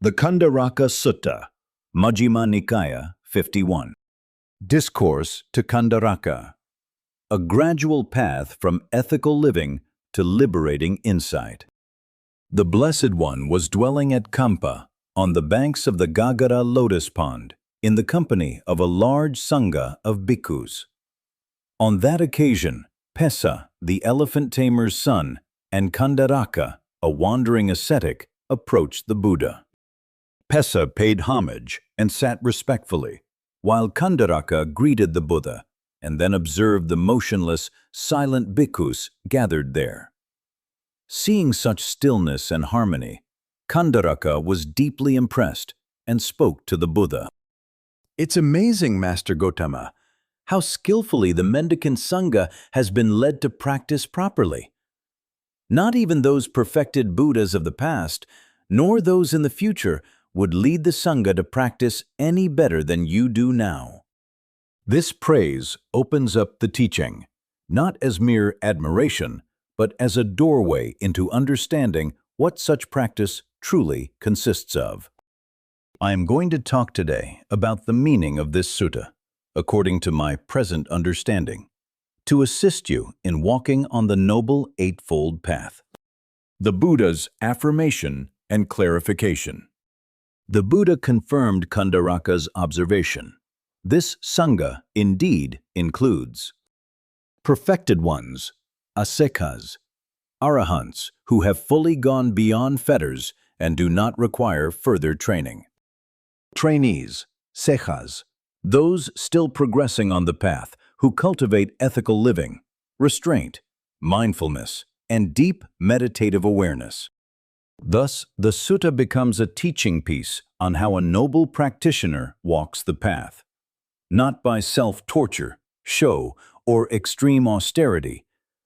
The Kandaraka Sutta, Majjhima Nikāya 51. Discourse to Kandaraka. A gradual path from ethical living to liberating insight. The Blessed One was dwelling at Kampa, on the banks of the Gagara lotus pond, in the company of a large sangha of bhikkhus. On that occasion, Pesa, the elephant tamer's son, and Kandaraka, a wandering ascetic, approached the Buddha. Pesa paid homage and sat respectfully, while Kandaraka greeted the Buddha and then observed the motionless, silent bhikkhus gathered there. Seeing such stillness and harmony, Kandaraka was deeply impressed and spoke to the Buddha. "It's amazing, Master Gotama, how skillfully the mendicant sangha has been led to practice properly. Not even those perfected Buddhas of the past, nor those in the future, would lead the sangha to practice any better than you do now." This praise opens up the teaching, not as mere admiration, but as a doorway into understanding what such practice truly consists of. I am going to talk today about the meaning of this sutta, according to my present understanding, to assist you in walking on the Noble Eightfold Path. The Buddha's affirmation and clarification. The Buddha confirmed Kandaraka's observation. This sangha indeed includes perfected ones, asekas, arahants who have fully gone beyond fetters and do not require further training. Trainees, sekhas, those still progressing on the path who cultivate ethical living, restraint, mindfulness, and deep meditative awareness. Thus, the sutta becomes a teaching piece on how a noble practitioner walks the path, not by self-torture, show, or extreme austerity,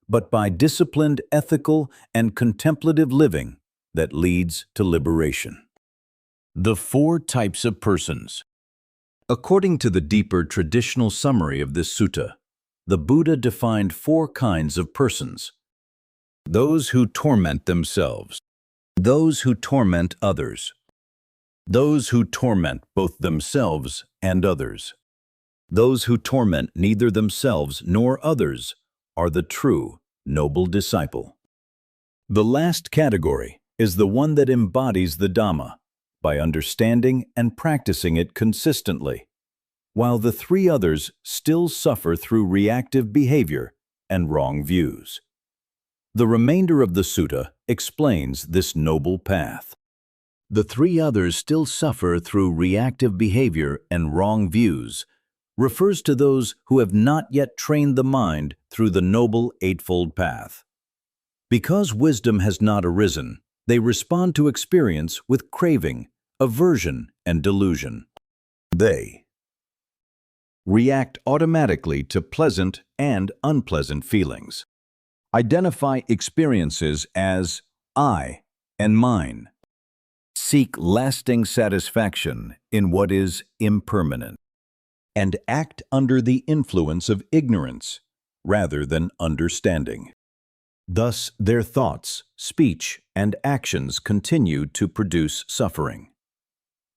but by disciplined ethical and contemplative living that leads to liberation. The four types of persons. According to the deeper traditional summary of this sutta, the Buddha defined four kinds of persons: those who torment themselves, those who torment others, those who torment both themselves and others, those who torment neither themselves nor others are the true noble disciple. The last category is the one that embodies the Dhamma by understanding and practicing it consistently, while the three others still suffer through reactive behavior and wrong views. The remainder of the sutta explains this noble path. The three others still suffer through reactive behavior and wrong views refers to those who have not yet trained the mind through the Noble Eightfold Path. Because wisdom has not arisen, they respond to experience with craving, aversion, and delusion. They react automatically to pleasant and unpleasant feelings, identify experiences as I and mine, seek lasting satisfaction in what is impermanent, and act under the influence of ignorance rather than understanding. Thus, their thoughts, speech, and actions continue to produce suffering.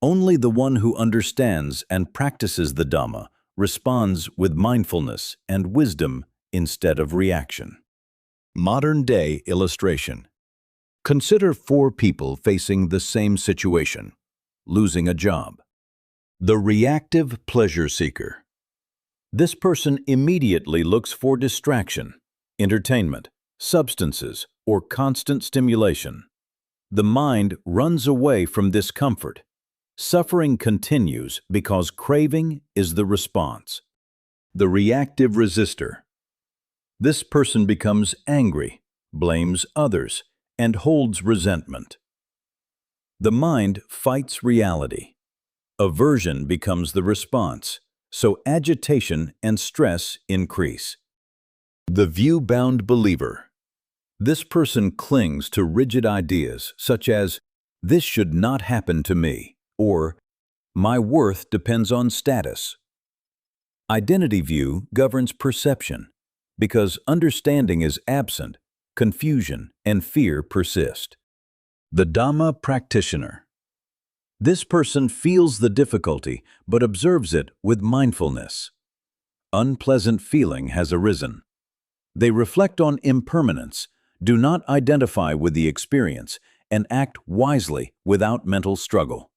Only the one who understands and practices the Dhamma responds with mindfulness and wisdom instead of reaction. Modern-day illustration. Consider four people facing the same situation: losing a job. The reactive pleasure seeker. This person immediately looks for distraction, entertainment, substances, or constant stimulation. The mind runs away from discomfort. Suffering continues because craving is the response. The reactive resistor. This person becomes angry, blames others, and holds resentment. The mind fights reality. Aversion becomes the response, so agitation and stress increase. The view-bound believer. This person clings to rigid ideas such as, "This should not happen to me," or "My worth depends on status." Identity view governs perception. Because understanding is absent, confusion and fear persist. The Dhamma practitioner. This person feels the difficulty but observes it with mindfulness. Unpleasant feeling has arisen. They reflect on impermanence, do not identify with the experience, and act wisely without mental struggle.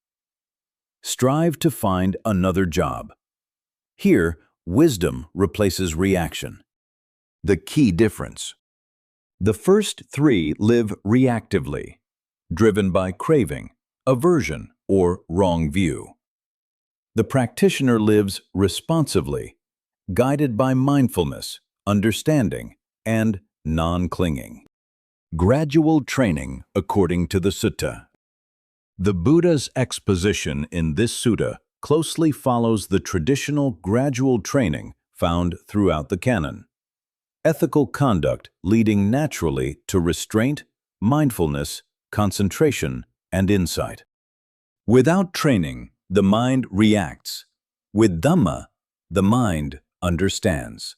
Strive to find another job. Here, wisdom replaces reaction. The key difference. The first three live reactively, driven by craving, aversion, or wrong view. The practitioner lives responsively, guided by mindfulness, understanding, and non-clinging. Gradual training according to the Sutta. The Buddha's exposition in this sutta closely follows the traditional gradual training found throughout the canon. Ethical conduct leading naturally to restraint, mindfulness, concentration, and insight. Without training, the mind reacts. With Dhamma, the mind understands.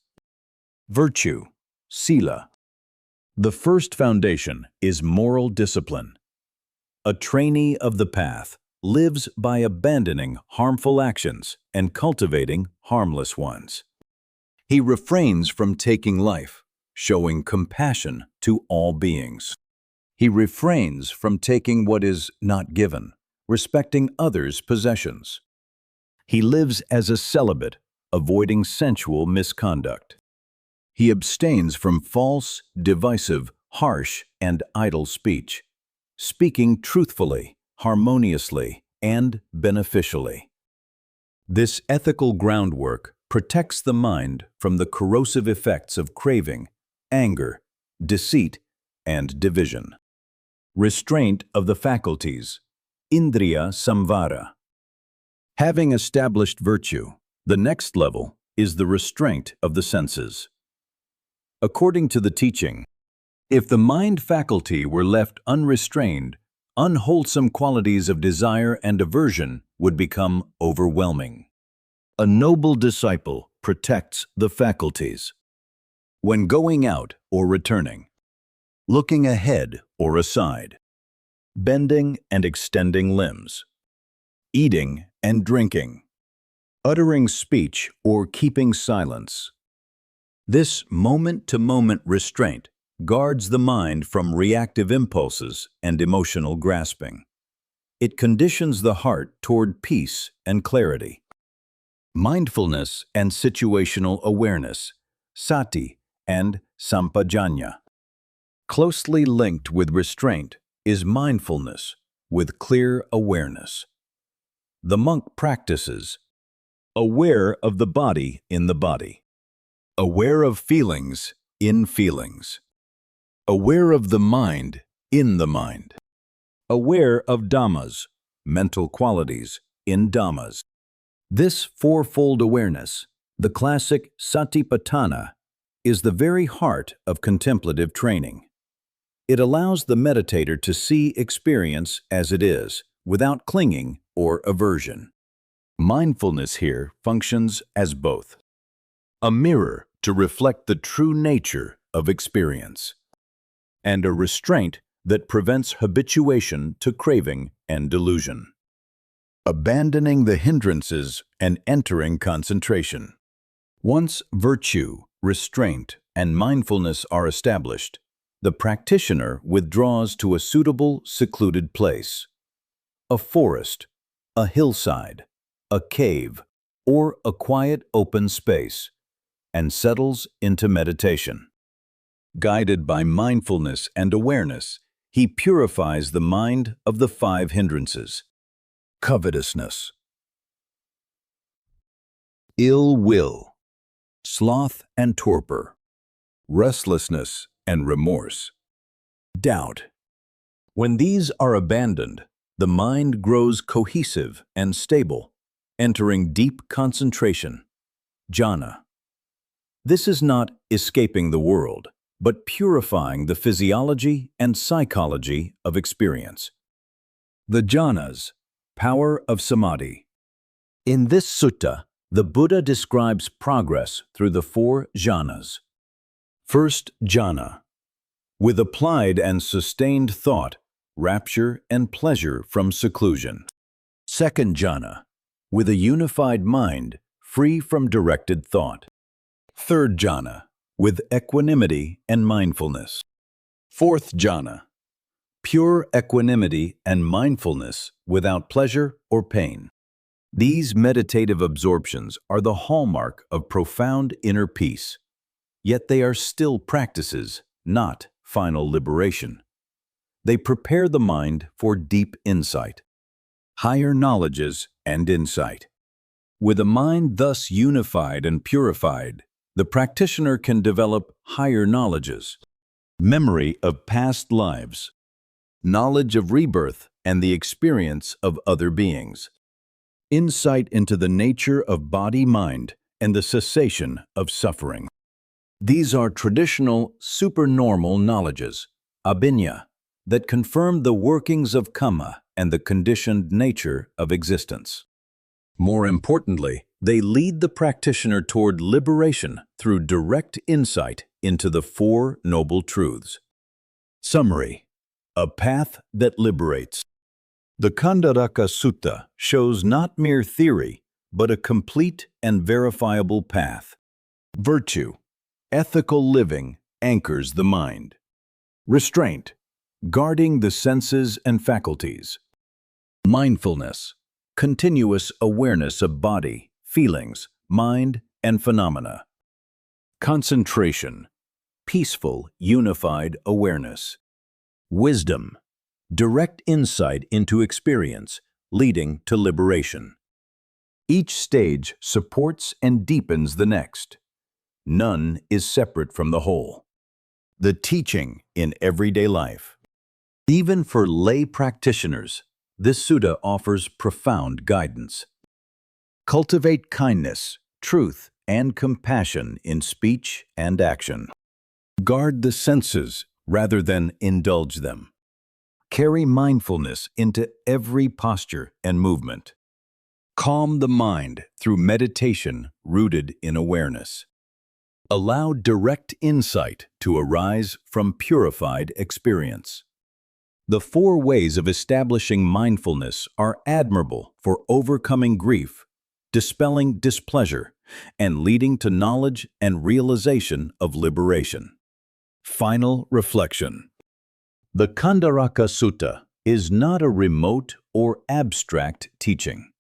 Virtue, sila. The first foundation is moral discipline. A trainee of the path lives by abandoning harmful actions and cultivating harmless ones. He refrains from taking life, showing compassion to all beings. He refrains from taking what is not given, respecting others' possessions. He lives as a celibate, avoiding sensual misconduct. He abstains from false, divisive, harsh, and idle speech, speaking truthfully, harmoniously, and beneficially. This ethical groundwork protects the mind from the corrosive effects of craving, anger, deceit, and division. Restraint of the faculties, indriya samvara. Having established virtue, the next level is the restraint of the senses. According to the teaching, if the mind faculty were left unrestrained, unwholesome qualities of desire and aversion would become overwhelming. A noble disciple protects the faculties. When going out or returning, looking ahead or aside, bending and extending limbs, eating and drinking, uttering speech or keeping silence. This moment-to-moment restraint guards the mind from reactive impulses and emotional grasping. It conditions the heart toward peace and clarity. Mindfulness and situational awareness, sati and sampajanya. Closely linked with restraint is mindfulness with clear awareness. The monk practices, aware of the body in the body, aware of feelings in feelings, aware of the mind in the mind, aware of dhammas, mental qualities, in dhammas. This fourfold awareness, the classic satipatthana, is the very heart of contemplative training. It allows the meditator to see experience as it is, without clinging or aversion. Mindfulness here functions as both a mirror to reflect the true nature of experience, and a restraint that prevents habituation to craving and delusion. Abandoning the hindrances and entering concentration. Once virtue, restraint, and mindfulness are established, the practitioner withdraws to a suitable, secluded place. A forest, a hillside, a cave, or a quiet open space, and settles into meditation. Guided by mindfulness and awareness, he purifies the mind of the 5 hindrances. Covetousness, ill will, sloth and torpor, restlessness and remorse, doubt. When these are abandoned, the mind grows cohesive and stable, entering deep concentration, jhana. This is not escaping the world, but purifying the physiology and psychology of experience. The jhanas, power of samadhi. In this sutta, the Buddha describes progress through the 4 jhanas. First jhana. With applied and sustained thought, rapture and pleasure from seclusion. Second jhana, with a unified mind, free from directed thought. Third jhana, with equanimity and mindfulness. Fourth jhana, pure equanimity and mindfulness without pleasure or pain. These meditative absorptions are the hallmark of profound inner peace, yet they are still practices, not final liberation. They prepare the mind for deep insight, higher knowledges and insight. With a mind thus unified and purified, the practitioner can develop higher knowledges, memory of past lives, knowledge of rebirth and the experience of other beings, insight into the nature of body-mind and the cessation of suffering. These are traditional supernormal knowledges, abhinya, that confirm the workings of karma and the conditioned nature of existence. More importantly, they lead the practitioner toward liberation through direct insight into the Four Noble Truths. Summary: a path that liberates. The Kandaraka Sutta shows not mere theory, but a complete and verifiable path. Virtue, ethical living, anchors the mind. Restraint, guarding the senses and faculties. Mindfulness, continuous awareness of body, feelings, mind, and phenomena. Concentration, peaceful, unified awareness. Wisdom, direct insight into experience, leading to liberation. Each stage supports and deepens the next. None is separate from the whole. The teaching in everyday life. Even for lay practitioners, this sutta offers profound guidance. Cultivate kindness, truth, and compassion in speech and action. Guard the senses rather than indulge them. Carry mindfulness into every posture and movement. Calm the mind through meditation rooted in awareness. Allow direct insight to arise from purified experience. The four ways of establishing mindfulness are admirable for overcoming grief, dispelling displeasure, and leading to knowledge and realization of liberation. Final reflection. The Kandaraka Sutta is not a remote or abstract teaching.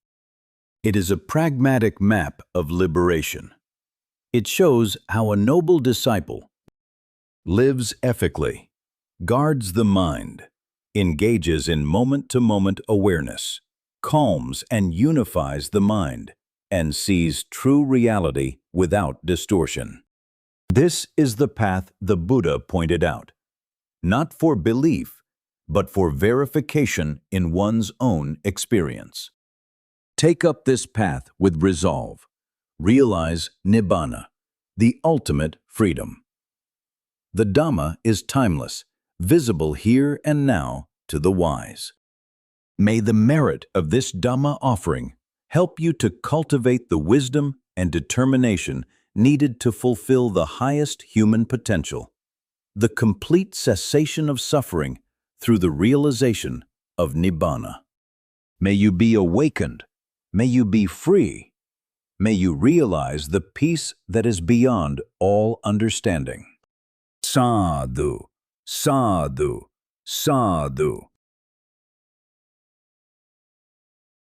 It is a pragmatic map of liberation. It shows how a noble disciple lives ethically, guards the mind, engages in moment-to-moment awareness, calms and unifies the mind, and sees true reality without distortion. This is the path the Buddha pointed out, not for belief, but for verification in one's own experience. Take up this path with resolve. Realize Nibbana, the ultimate freedom. The Dhamma is timeless, visible here and now to the wise. May the merit of this Dhamma offering help you to cultivate the wisdom and determination needed to fulfill the highest human potential, the complete cessation of suffering through the realization of Nibbana. May you be awakened, may you be free, may you realize the peace that is beyond all understanding. Sadhu, sadhu, sadhu.